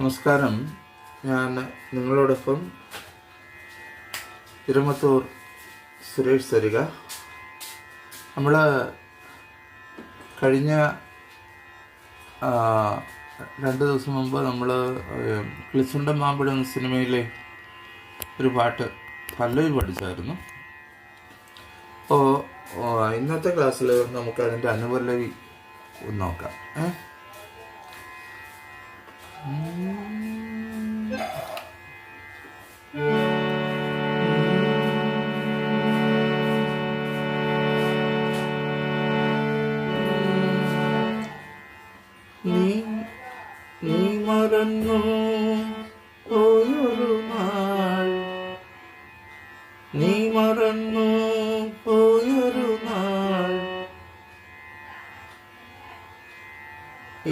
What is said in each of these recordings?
നമസ്കാരം. ഞാൻ നിങ്ങളോടൊപ്പം തിരുമത്തൂർ സുരേഷ് സരിക. നമ്മൾ കഴിഞ്ഞ 2 ദിവസം മുമ്പ് നമ്മൾ കിളിച്ചുണ്ടൻ മാമ്പഴം എന്ന സിനിമയിലെ ഒരു പാട്ട് പല്ലവി പഠിച്ചായിരുന്നു. അപ്പോൾ ഇന്നത്തെ ക്ലാസ്സിൽ നമുക്ക് അതിൻ്റെ അനുപല്ലവി ഒന്ന് നോക്കാം. നീ മറന്നു പോയൊരു നാൾ, നീ മറന്നു പോയൊരു നാൾ,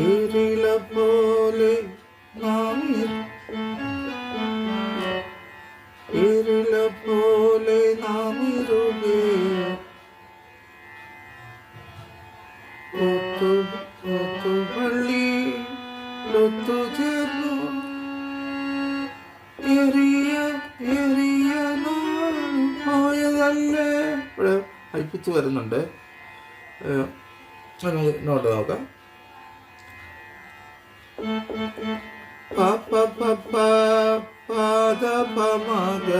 ഏരില പോലെ ഏരില പോലെ നാമിരുകേ ഒത്തുചേർന്നു പോയതല്ലേ. ഇവിടെ അയപ്പിച്ച് വരുന്നുണ്ട്, നോട്ട് നോക്കാം. പ പാദ പമഗ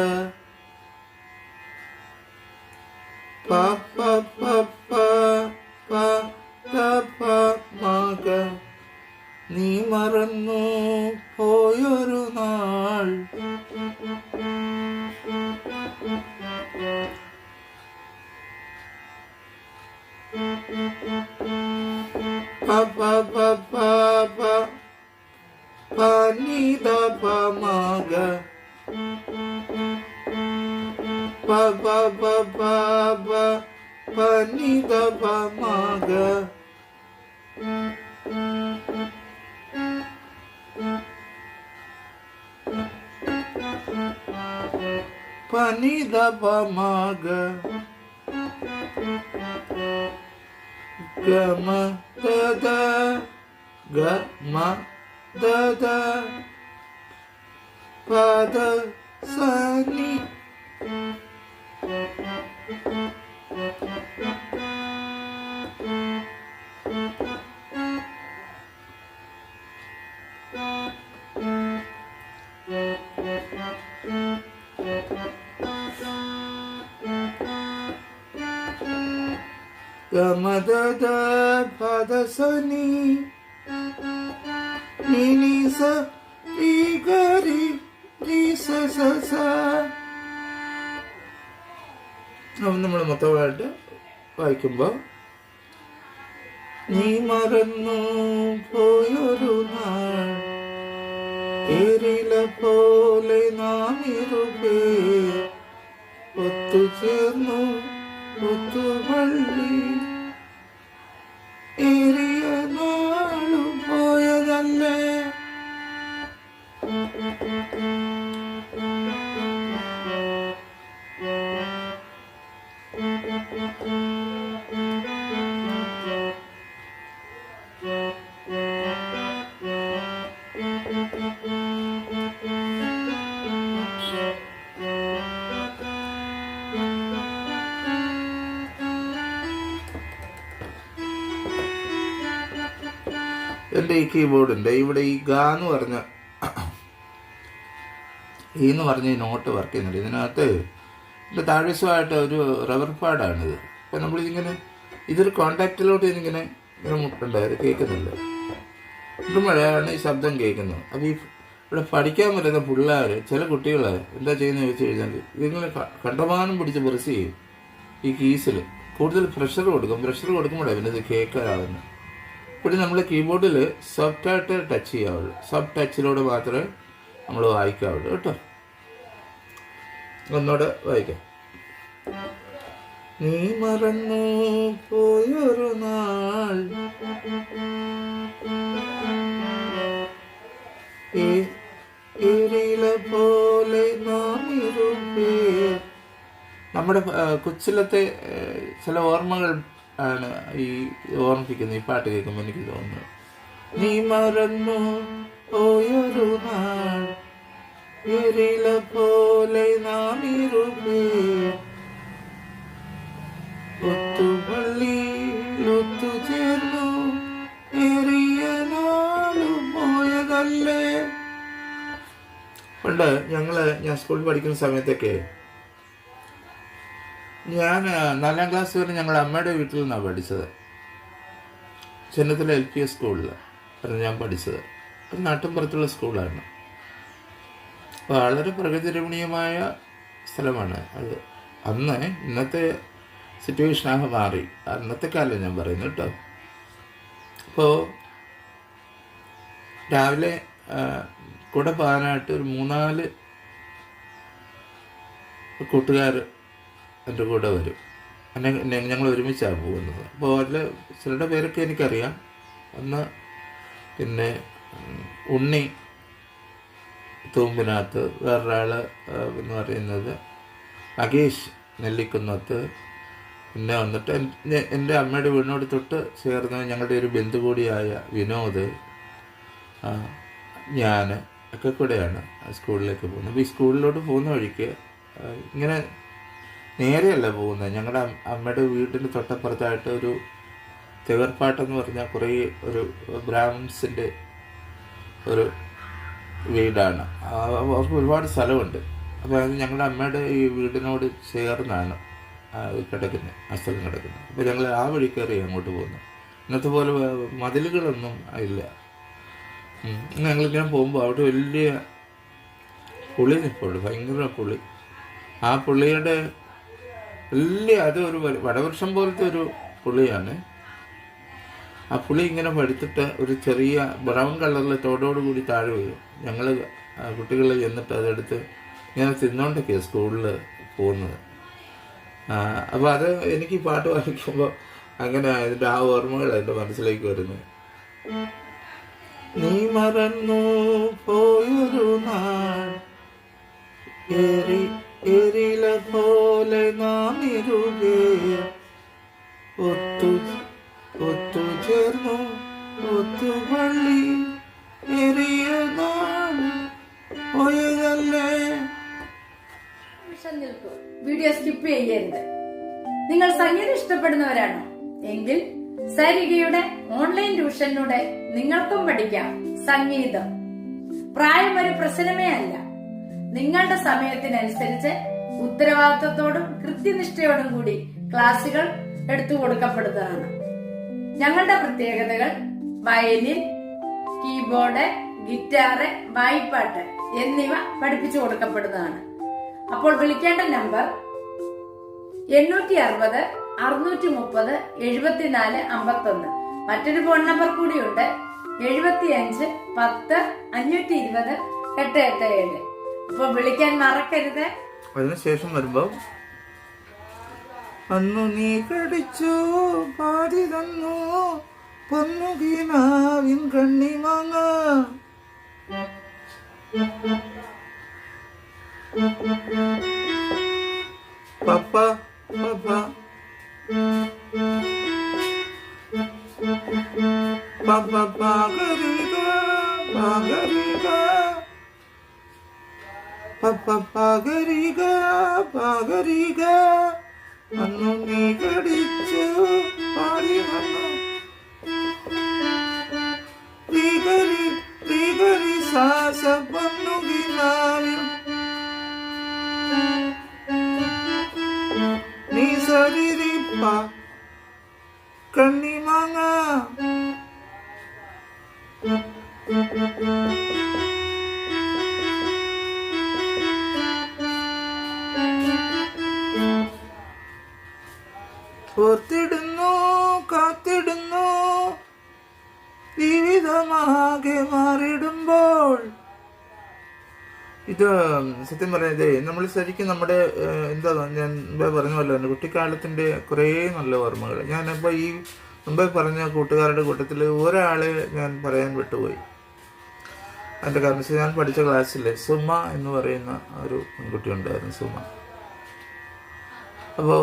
പമഗ, നീ മറന്നു പോയൊരു നാൾ, പനിത പമഗ പനിത പമഗ, പനിത പമഗ, ഗമ ദദ ഗമ ദദ പദ സനി, ഗമദദ പദസനി നിനിസ ഈഗരി നിസസസ. നമ്മൾ മൊത്തമായിട്ട് വായിക്കുമ്പോൾ നീ മറന്നു പോയൊരു നാൾ, ഏരില പോലെ നാമിരുകേ ഒത്തുചേർന്നു ഒത്തുവള്ളി, ഏറിയ നാളും പോയതല്ലേ. എൻ്റെ ഈ കീബോർഡിൻ്റെ ഇവിടെ ഈ ഗ എന്ന് പറഞ്ഞ എന്ന് പറഞ്ഞ ഈ നോട്ട് വർക്ക് ചെയ്യുന്നുണ്ട്. ഇതിനകത്ത് ഇതിൻ്റെ താഴ്വശമായിട്ട് ഒരു റബ്ബർ പാഡാണിത്. അപ്പം നമ്മളിതിങ്ങനെ ഇതൊരു കോണ്ടാക്റ്റിലോട്ട് ഇതിങ്ങനെ മുട്ടുണ്ടായത് കേൾക്കുന്നില്ല. ഇടുമ്പോഴാണ് ഈ ശബ്ദം കേൾക്കുന്നത്. അപ്പോൾ ഈ ഇവിടെ പഠിക്കാൻ പറ്റുന്ന പിള്ളേർ ചില കുട്ടികൾ എന്താ ചെയ്യുന്നത് ചോദിച്ചു കഴിഞ്ഞാൽ ഇതിങ്ങനെ കണ്ടമാനം പിടിച്ച് പ്രസ് ചെയ്യും. ഈ കീസിൽ കൂടുതൽ പ്രഷർ കൊടുക്കുമ്പോഴാണ് പിന്നെ ഇത് കേൾക്കാനാവുന്നത്. ഇവിടെ നമ്മൾ കീബോർഡിൽ സോഫ്റ്റായിട്ട് ടച്ച് ചെയ്യാവുള്ളൂ. സോഫ്റ്റ് ടച്ചിലൂടെ മാത്രമേ നമ്മൾ വായിക്കാവുള്ളൂ കേട്ടോ. ഒന്നുകൂടെ വായിക്കാം. നീ മറന്നു പോയൊരു നാൾ, ഏരില പോലെ നാമിരുകേ. നമ്മുടെ കൊച്ചിലത്തെ ചില ഓർമ്മകൾ ആണ് ഈ ഓർമ്മിപ്പിക്കുന്നത് ഈ പാട്ട് കേൾക്കുമ്പോൾ എനിക്ക് തോന്നുന്നത്. നീ മറന്നു പോയൊരു പോയൊരു നാൾ എരില പോലെ നാം ഇരുപേർ ഒത്തുപള്ളിയിൽ ഒത്തുചേർന്നു ഏറിയ നാളും പോയതല്ലേ. പണ്ട് ഞാൻ സ്കൂളിൽ പഠിക്കുന്ന സമയത്തൊക്കെ ഞാൻ 4ാം ക്ലാസ് വരെ ഞങ്ങളുടെ അമ്മയുടെ വീട്ടിൽ നിന്നാണ് പഠിച്ചത്. ചെന്നത്തിലെ LPS സ്കൂളിൽ ഞാൻ പഠിച്ചത്. ഒരു നാട്ടിൻപുറത്തുള്ള സ്കൂളാണ്. വളരെ പ്രകൃതി രമണീയമായ സ്ഥലമാണ് അത്. അന്ന് ഇന്നത്തെ സിറ്റുവേഷനാകെ മാറി. അന്നത്തെ കാലം ഞാൻ പറയുന്നു കേട്ടോ. അപ്പോൾ രാവിലെ കൂടെ പോകാനായിട്ട് ഒരു 3-4 കൂട്ടുകാർ എൻ്റെ കൂടെ വരും. ഞങ്ങൾ ഒരുമിച്ചാണ് പോകുന്നത്. അപ്പോൾ അതിൽ ചിലരുടെ പേരൊക്കെ എനിക്കറിയാം. ഒന്ന് പിന്നെ ഉണ്ണി തൂമ്പിനകത്ത്, വേറൊരാൾ എന്ന് പറയുന്നത് മകേഷ് നെല്ലിക്കുന്നത്ത്, പിന്നെ വന്നിട്ട് എൻ്റെ അമ്മയുടെ വീടിനോട് തൊട്ട് ചേർന്ന് ഞങ്ങളുടെ ഒരു ബന്ധു കൂടിയായ വിനോദ്, ഞാൻ ഒക്കെ കൂടെയാണ് സ്കൂളിലേക്ക് പോകുന്നത്. അപ്പോൾ ഈ സ്കൂളിലോട്ട് പോകുന്ന വഴിക്ക് ഇങ്ങനെ നേരെയല്ല പോകുന്നത്. ഞങ്ങളുടെ അമ്മയുടെ വീടിന് തൊട്ടപ്പുറത്തായിട്ട് ഒരു തെവർപ്പാട്ടെന്ന് പറഞ്ഞാൽ കുറേ ഒരു ബ്രാഹ്മിൻസിൻ്റെ ഒരു വീടാണ്. അവർക്ക് ഒരുപാട് സ്ഥലമുണ്ട്. അപ്പോൾ അത് ഞങ്ങളുടെ അമ്മയുടെ ഈ വീടിനോട് ചേർന്നാണ് കിടക്കുന്നത്, ആ സ്ഥലം കിടക്കുന്നത്. അപ്പോൾ ഞങ്ങൾ ആ വഴി കയറി അങ്ങോട്ട് പോകുന്നു. ഇന്നത്തെ പോലെ മതിലുകളൊന്നും ഇല്ല. ഞങ്ങളിങ്ങനെ പോകുമ്പോൾ അവിടെ വലിയ പുളി നിൽപ്പുണ്ട്, ഭയങ്കര പുളി. ആ പുള്ളിയുടെ അതൊരു വടവൃക്ഷം പോലത്തെ ഒരു പുളിയാണ്. ആ പുളി ഇങ്ങനെ പഴുത്തിട്ട് ഒരു ചെറിയ ബ്രൗൺ കളറിൽ തോടോടുകൂടി താഴെ വീഴും. ഞങ്ങൾ കുട്ടികൾ ചെന്നിട്ട് അതെടുത്ത് ഇങ്ങനെ തിന്നോണ്ടൊക്കെയാണ് സ്കൂളിൽ പോകുന്നത്. അപ്പോൾ അത് എനിക്ക് ഈ പാട്ട് വായിക്കുമ്പോൾ അങ്ങനെ അതിൻ്റെ ആ ഓർമ്മകൾ എൻ്റെ മനസ്സിലേക്ക് വരുന്നത്. നീ മറന്നു പോയൊരു നാൾ എരില പോലെ നാം ഇരുപേർ ഒത്തുചേർന്നു ഒത്തുപള്ളി എറിയ നാൾ പോയതല്ലേ. വീഡിയോ സ്കിപ്പ് ചെയ്യരുത്. നിങ്ങൾ സംഗീതം ഇഷ്ടപ്പെടുന്നവരാണോ എങ്കിൽ സരികയുടെ ഓൺലൈൻ ട്യൂഷനിലൂടെ നിങ്ങൾക്കും പഠിക്കാം സംഗീതം. പ്രായം ഒരു പ്രശ്നമേ അല്ല. നിങ്ങളുടെ സമയത്തിനനുസരിച്ച് ഉത്തരവാദിത്തത്തോടും കൃത്യനിഷ്ഠയോടും കൂടി ക്ലാസുകൾ എടുത്തു കൊടുക്കപ്പെടുന്നതാണ്. ഞങ്ങളുടെ പ്രത്യേകതകൾ വയലിൻ, കീബോർഡ്, ഗിറ്റാറ്, വായ്പാട്ട് എന്നിവ പഠിപ്പിച്ചു കൊടുക്കപ്പെടുന്നതാണ്. അപ്പോൾ വിളിക്കേണ്ട നമ്പർ 860 630 74 51. മറ്റൊരു ഫോൺ നമ്പർ കൂടിയുണ്ട്, 75 10 520 887. അപ്പോൾ വിളിക്കാൻ മറക്കരുത്. അതിനുശേഷം വരുമ്പോ അന്നു നീ കടിച്ചു പാതി തന്നു പൊന്നുകീനാവിൻ കണ്ണിമാങ്ങ പപ്പ പപ്പ പപ്പ പാകരിക പാകരിക പപ്പ പാകരിക പാകരിക അന്നു നീ കടിച്ചു പാടി വന്നു പ്രീകരി പ്രീകരി സാസ പൊന്നുകിനാവിൽ നീ സരിരിപ്പ കണ്ണിമാങ്ങ ഓർത്തിടുന്നു കാത്തിടുന്നു ജീവിതമാകെ മാറിടുമ്പോൾ. ഇത് സത്യം പറയുന്നത് നമ്മൾ ശരിക്കും നമ്മുടെ എന്താ ഞാൻ മുമ്പേ പറഞ്ഞല്ലോ, എൻ്റെ കുട്ടിക്കാലത്തിൻ്റെ കുറേ നല്ല ഓർമ്മകൾ. ഞാനിപ്പോൾ ഈ മുമ്പേ പറഞ്ഞ കൂട്ടുകാരുടെ കൂട്ടത്തിൽ ഒരാളെ ഞാൻ പറയാൻ വിട്ടുപോയി. അതിൻ്റെ കാരണം വെച്ചാൽ ഞാൻ പഠിച്ച ക്ലാസ്സിൽ സുമ എന്ന് പറയുന്ന ഒരു പെൺകുട്ടി ഉണ്ടായിരുന്നു, സുമ. അപ്പോൾ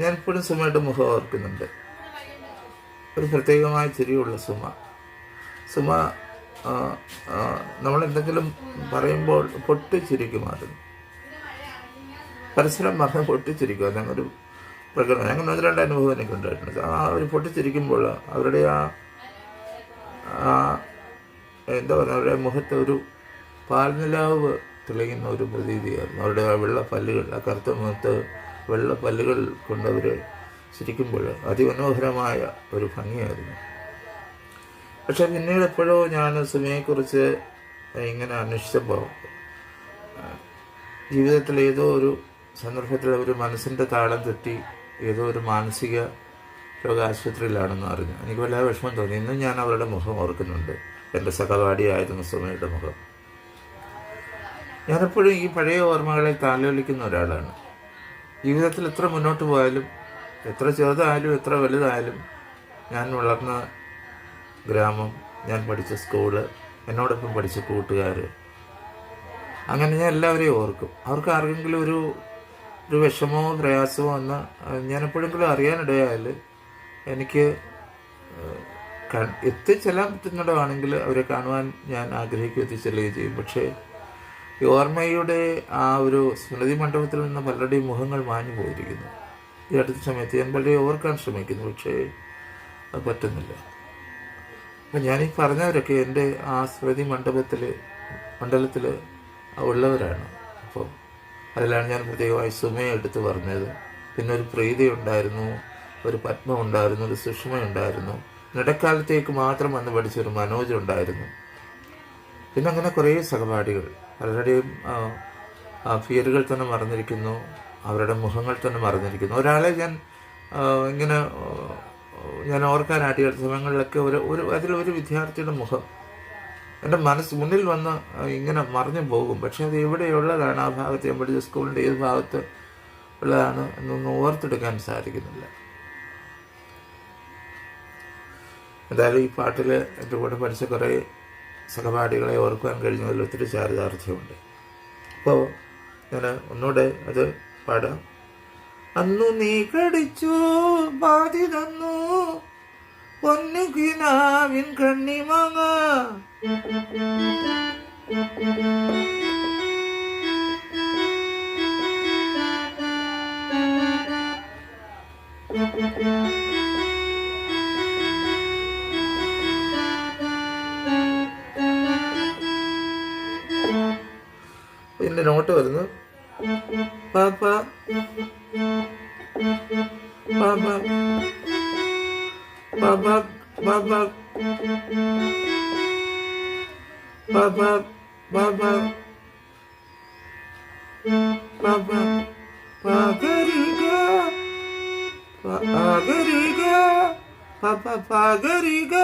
ഞാൻ ഇപ്പോഴും സുമയുടെ മുഖം ഓർക്കുന്നുണ്ട്. ഒരു പ്രത്യേകമായ ചിരിയുള്ള സുമ. സുമ നമ്മളെന്തെങ്കിലും പറയുമ്പോൾ പൊട്ടിച്ചിരിക്കുമായിരുന്നു. പരസ്പരം പറഞ്ഞ് പൊട്ടിച്ചിരിക്കും. അതങ്ങൊരു പ്രകടനം. അങ്ങനെ 1-2 അനുഭവം എനിക്ക് ഉണ്ടായിട്ടുണ്ട്. ആ ഒരു പൊട്ടിച്ചിരിക്കുമ്പോൾ അവരുടെ എന്താ പറയുക, അവരുടെ മുഖത്ത് ഒരു പാൽനിലാവ് തെളിയുന്ന ഒരു പ്രതീതിയായിരുന്നു. അവരുടെ ആ വെള്ള പല്ലുകൾ, ആ കറുത്ത മുഖത്ത് വെള്ള പല്ലുകൾ കൊണ്ടവർ ചിരിക്കുമ്പോൾ അതിമനോഹരമായ ഒരു ഭംഗിയായിരുന്നു. പക്ഷെ പിന്നീട് എപ്പോഴോ ഞാൻ സുമയെക്കുറിച്ച് ഇങ്ങനെ അന്വേഷിച്ചപ്പോൾ ജീവിതത്തിൽ ഏതോ ഒരു സന്ദർഭത്തിൽ ഒരു മനസ്സിൻ്റെ താളം തെറ്റി ഏതോ ഒരു മാനസിക രോഗ ആശുപത്രിയിലാണെന്ന് അറിഞ്ഞു. എനിക്ക് വല്ലാതെ വിഷമം തോന്നി. ഇന്നും ഞാൻ അവരുടെ മുഖം ഓർക്കുന്നുണ്ട്, എൻ്റെ സഹപാഠിയായിരുന്നു സുമയുടെ മുഖം. ഞാനെപ്പോഴും ഈ പഴയ ഓർമ്മകളെ താലോലിക്കുന്ന ഒരാളാണ്. ജീവിതത്തിൽ എത്ര മുന്നോട്ട് പോയാലും, എത്ര ചെറുതായാലും എത്ര വലുതായാലും, ഞാൻ വളർന്ന ഗ്രാമം, ഞാൻ പഠിച്ച സ്കൂള്, എന്നോടൊപ്പം പഠിച്ച കൂട്ടുകാർ, അങ്ങനെ ഞാൻ എല്ലാവരെയും ഓർക്കും. അവർക്ക് ആർക്കെങ്കിലും ഒരു വിഷമമോ പ്രയാസമോ എന്ന് ഞാൻ എപ്പോഴെങ്കിലും അറിയാനിടയായാൽ എനിക്ക് എത്തിച്ചെല്ലാൻ പറ്റുന്നിടമാണെങ്കിൽ അവരെ കാണുവാൻ ഞാൻ ആഗ്രഹിക്കും, എത്തിച്ചെല്ലുകയും ചെയ്യും. പക്ഷേ ഈ ഓർമ്മയുടെ ആ ഒരു സ്മൃതി മണ്ഡപത്തിൽ നിന്ന് പലരുടെയും മുഖങ്ങൾ മാഞ്ഞു പോയിരിക്കുന്നു. ഈ അടുത്ത സമയത്ത് ഞാൻ പലരെയും ഓർക്കാൻ ശ്രമിക്കുന്നു, പക്ഷേ അത് പറ്റുന്നില്ല. അപ്പം ഞാനീ പറഞ്ഞവരൊക്കെ എൻ്റെ ആ സ്മൃതി മണ്ഡലത്തിൽ ഉള്ളവരാണ്. അപ്പോൾ അതിലാണ് ഞാൻ പ്രത്യേകമായി സുമയെ എടുത്ത് പറഞ്ഞത്. പിന്നെ ഒരു പ്രീതി ഉണ്ടായിരുന്നു, ഒരു പത്മ ഉണ്ടായിരുന്നു, ഒരു സുഷ്മ ഉണ്ടായിരുന്നു, ഇടക്കാലത്തേക്ക് മാത്രം വന്ന് പഠിച്ചൊരു മനോജ് ഉണ്ടായിരുന്നു. പിന്നെ അങ്ങനെ കുറേ സഹപാഠികൾ, പലരുടെയും പേരുകൾ തന്നെ മറന്നിരിക്കുന്നു, അവരുടെ മുഖങ്ങൾ തന്നെ മറന്നിരിക്കുന്നു. ഒരാളെ ഞാൻ ഓർക്കാനായിട്ട് ഈ സമയങ്ങളിലൊക്കെ അതിലൊരു വിദ്യാർത്ഥിയുടെ മുഖം എൻ്റെ മുന്നിൽ വന്ന് ഇങ്ങനെ മറിഞ്ഞു പോകും. പക്ഷെ അത് എവിടെയുള്ളതാണ്, ആ ഭാഗത്ത് ഞാൻ പഠിച്ച സ്കൂളിൻ്റെ ഏത് ഭാഗത്ത് ഉള്ളതാണ് എന്നൊന്നും ഓർത്തെടുക്കാൻ സാധിക്കുന്നില്ല. എന്തായാലും ഈ പാട്ടിൽ എൻ്റെ കൂടെ പഠിച്ച കുറേ സഹപാഠികളെ ഓർക്കുവാൻ കഴിഞ്ഞതിൽ ഒത്തിരി ചാരിതാർത്ഥ്യമുണ്ട്. അപ്പോൾ ഞാൻ ഒന്നുകൂടെ അത് പാടാം. അന്നു നീ കടിച്ചു ബാധി തന്നു പൊന്നുകിനാവിൻ കണ്ണിമാങ്ങ, പിന്നെ നോട്ട് വരുന്നു. പാപ്പ പാപ്പ പാപ്പ പാപ്പ പാപ്പ പാപ്പ പാപ്പ പാഗരിക പാഗരിക പാപ്പ പാഗരിക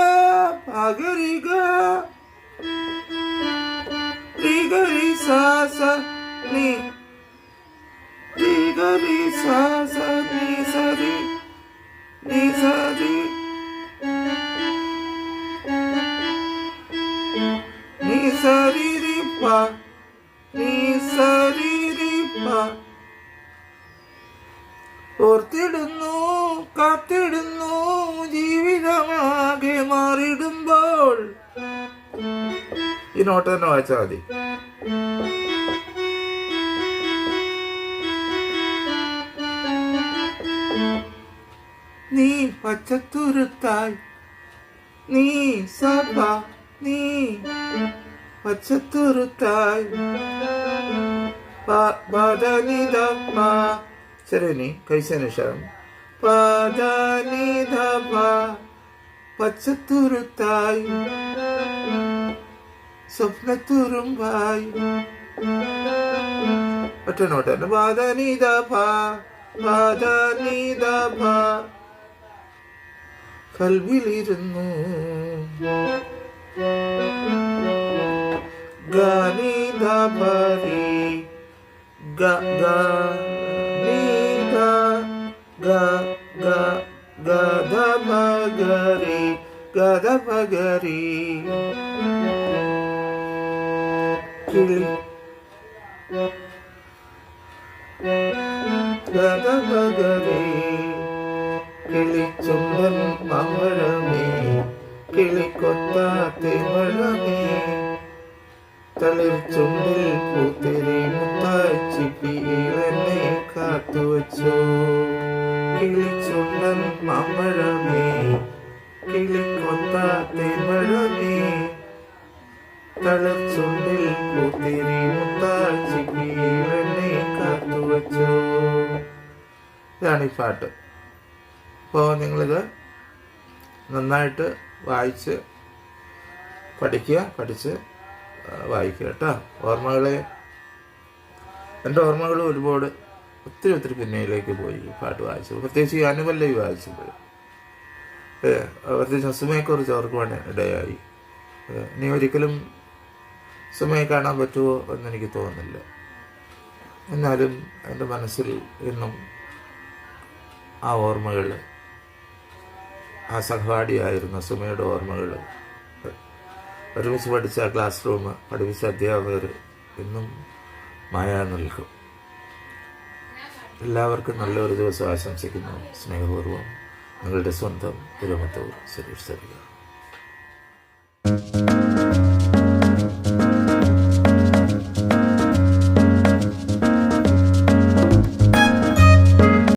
പാഗരിക രിഗരി സാസ നീ രിഗരി സാസ നീ സരി നീ സരി നീ സരി രി പ നീ സരി രി പ. ഓർത്തിടുന്നു കാത്തിടുന്നു ജീവിതമാകെ മാറിടുമ്പോൾ. ഈ നോട്ട് തന്നെ വായിച്ചാൽ മതി. നീ പച്ചത്തുരുത്തായി നീ സഭ നീ പച്ചത്തുരുത്തായി പദനിധ ശരി നീ കൈസനുഷം പദനിധ പച്ചത്തുരുത്തായി സ്വപ്നത്തുറുമ്പായി. ഒറ്റ നോട്ടന്നെ പദനിധ പദനിധ കൽവിലിരുന്നു ഗനിധ പരി ഗനിധ ഗധപഗരി ഗധപഗരി കിളി ഗധപഗരി കിളിച്ചുണ്ടൻ മംഗളമേ കിളിക്കൊത്താത്തെ മഴമേ തളിർ ചുണ്ടിൽ പൂത്തിരി മുത്താച്ചിപ്പിയിലെന്നെ കാത്തുവച്ചു. കിളിച്ചുണ്ടൻ മാമ്പഴമേ കിളിക്കൊത്ത തേൻമഴമേ തളിർ ചുണ്ടിൽ പൂത്തിരി മുത്താച്ചിപ്പിയിലെന്നെ കാത്തുവച്ചു. ഇതാണ് ഈ പാട്ട്. അപ്പോൾ നിങ്ങളിത് നന്നായിട്ട് വായിച്ച് പഠിച്ച് വായിക്കുക കേട്ടോ. എൻ്റെ ഓർമ്മകൾ ഒരുപാട് ഒത്തിരി പിന്നയിലേക്ക് പോയി ഈ പാട്ട് വായിച്ചു. പ്രത്യേകിച്ച് ഈ അനുപല്ലവി വായിച്ചപ്പോൾ പ്രത്യേകിച്ച് സുമയെക്കുറിച്ച് ഓർക്കുവാൻ ഇടയായി. ഇനി ഒരിക്കലും സുമയെ കാണാൻ പറ്റുമോ എന്നെനിക്ക് തോന്നുന്നില്ല. എന്നാലും എൻ്റെ മനസ്സിൽ ഇന്നും ആ ഓർമ്മകൾ, ആ സഹപാഠിയായിരുന്ന സുമയുടെ ഓർമ്മകൾ, ഒരുമിച്ച് പഠിച്ച ക്ലാസ് റൂം, പഠിപ്പിച്ച അധ്യാപകർ ഇന്നും മായാ നിൽക്കും. എല്ലാവർക്കും നല്ലൊരു ദിവസം ആശംസിക്കുന്നു. സ്നേഹപൂർവ്വം നിങ്ങളുടെ സ്വന്തം തിരുമത്തൂർ സുരേഷ് സരിക.